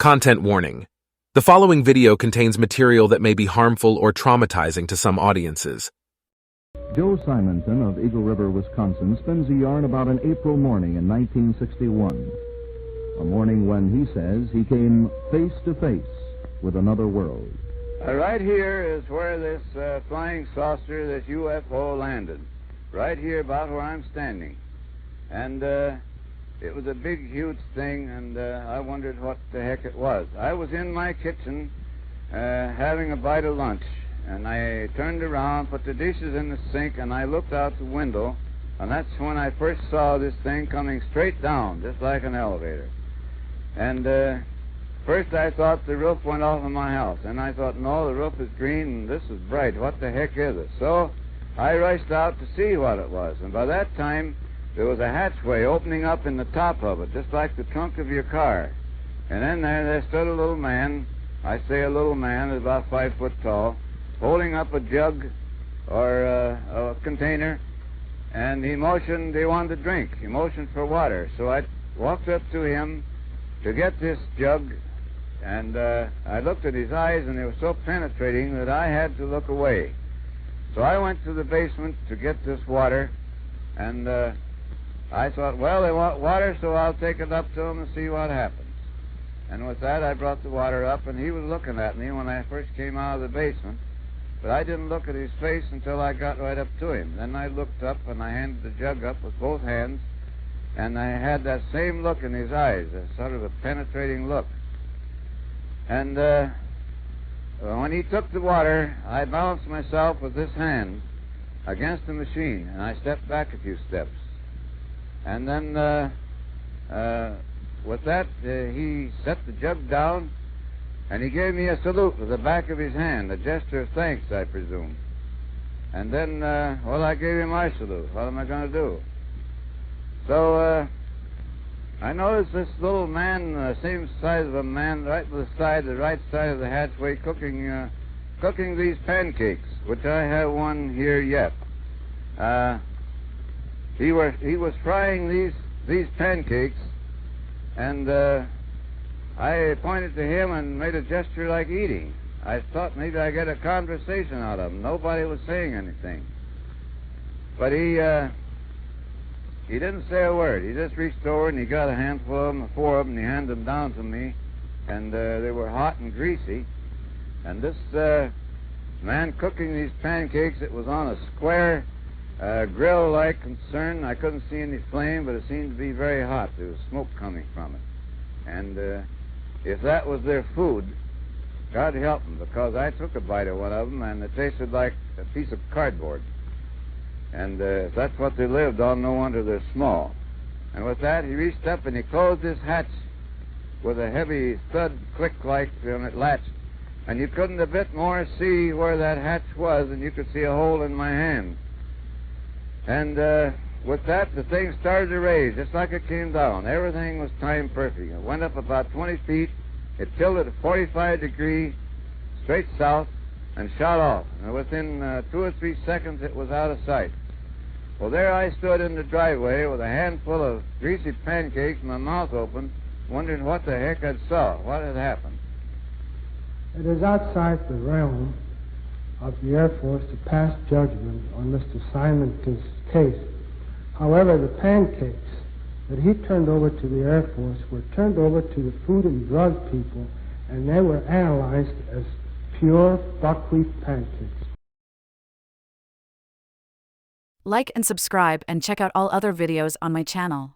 Content warning. The following video contains material that may be harmful or traumatizing to some audiences. Joe Simonton of Eagle River, Wisconsin, spins a yarn about an April morning in 1961. A morning when, he says, he came face to face with another world. Right here is where this flying saucer, this UFO, landed. Right here about where I'm standing. And it was a big, huge thing, and I wondered what the heck it was. I was in my kitchen having a bite of lunch, and I turned around, put the dishes in the sink, and I looked out the window, and that's when I first saw this thing coming straight down, just like an elevator. And first I thought the roof went off of my house, and I thought, no, the roof is green, and this is bright. What the heck is it? So I rushed out to see what it was, and by that time, there was a hatchway opening up in the top of it, just like the trunk of your car. And in there stood a little man, I say a little man, about 5 foot tall, holding up a jug or a container, and he motioned he wanted to drink. He motioned for water. So I walked up to him to get this jug, and I looked at his eyes, and they were so penetrating that I had to look away. So I went to the basement to get this water, and I thought, well, they want water, so I'll take it up to them and see what happens. And with that, I brought the water up, and he was looking at me when I first came out of the basement. But I didn't look at his face until I got right up to him. Then I looked up, and I handed the jug up with both hands, and I had that same look in his eyes, a sort of a penetrating look. And when he took the water, I balanced myself with this hand against the machine, and I stepped back a few steps. And then with that, he set the jug down, and he gave me a salute with the back of his hand, a gesture of thanks, I presume. And then, well, I gave him my salute. What am I going to do? So I noticed this little man, same size of a man, right to the right side of the hatchway, cooking these pancakes, which I have one here yet. He was frying these pancakes, and I pointed to him and made a gesture like eating. I thought maybe I'd get a conversation out of him. Nobody was saying anything. But he didn't say a word. He just reached over and he got a handful of them, 4 of them, and he handed them down to me, and they were hot and greasy. And this man cooking these pancakes, it was on a square grill-like concern. I couldn't see any flame, but it seemed to be very hot. There was smoke coming from it. And if that was their food, God help them, because I took a bite of one of them, and it tasted like a piece of cardboard. And if that's what they lived on, no wonder they're small. And with that, he reached up and he closed this hatch with a heavy thud click like when it latched. And you couldn't a bit more see where that hatch was than you could see a hole in my hand. And with that, the thing started to raise, just like it came down. Everything was timed perfect. It went up about 20 feet. It tilted at 45 degrees, straight south, and shot off. And within 2 or 3 seconds, it was out of sight. Well, there I stood in the driveway with a handful of greasy pancakes, my mouth open, wondering what the heck I saw, what had happened. It is outside the realm of the Air Force to pass judgment on Mr. Simonton's case. However, the pancakes that he turned over to the Air Force were turned over to the Food and Drug people, and they were analyzed as pure buckwheat pancakes. Like and subscribe and check out all other videos on my channel.